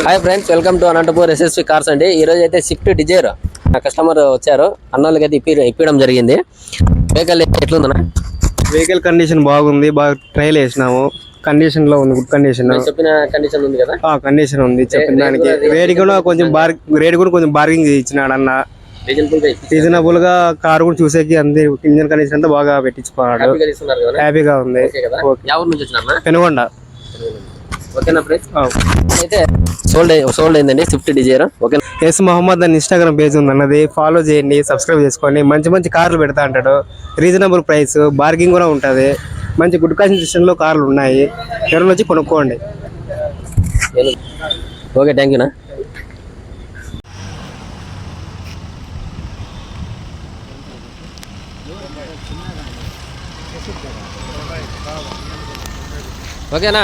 Hi friends, welcome to Anantapur SSV cars అండి. ఈ రోజు అయితే స్విఫ్ట్ డిజైర్ కస్టమర్ వచ్చారు, అన్నోళ్ళకి అయితే ఇప్పడం జరిగింది. వెహికల్ ఎట్లుందన్నా? వెహికల్ కండిషన్ బాగుంది, బాగా ట్రైల్ వేసినాము. కండిషన్ లో ఉంది, గుడ్ కండిషన్. చెప్పిన కండిషన్ ఉంది కదా? కండిషన్ ఉంది చెప్పిన దానికి. రేట్ కూడా కొంచెం బార్గింగ్ ఇచ్చినాడు అన్న. రీజనబుల్ గా కార్ కూడా చూసేకి అంతే. ఇంజన్ కండిషన్ అంతా బాగా పెట్టించుకున్నాడు, హ్యాపీగా ఉంది. పెనుగొండ. ఓకేనా ఫ్రెండ్స్? అయితే సోల్డ్ అయిందండి Swift Dzire. Okay, S Mohammed అని ఇన్స్టాగ్రామ్ పేజ్ ఉంది అన్నది, ఫాలో చేయండి, సబ్స్క్రైబ్ చేసుకోండి. మంచి మంచి కార్లు పెడతా అంటాడు, రీజనబుల్ ప్రైస్, బార్గింగ్ కూడా ఉంటుంది. మంచి గుడ్ కండిషన్ లో కార్లు ఉన్నాయి, ఎవరైనా వచ్చి కొనుక్కోండి. ఓకే, థ్యాంక్ యూనా. ఓకేనా?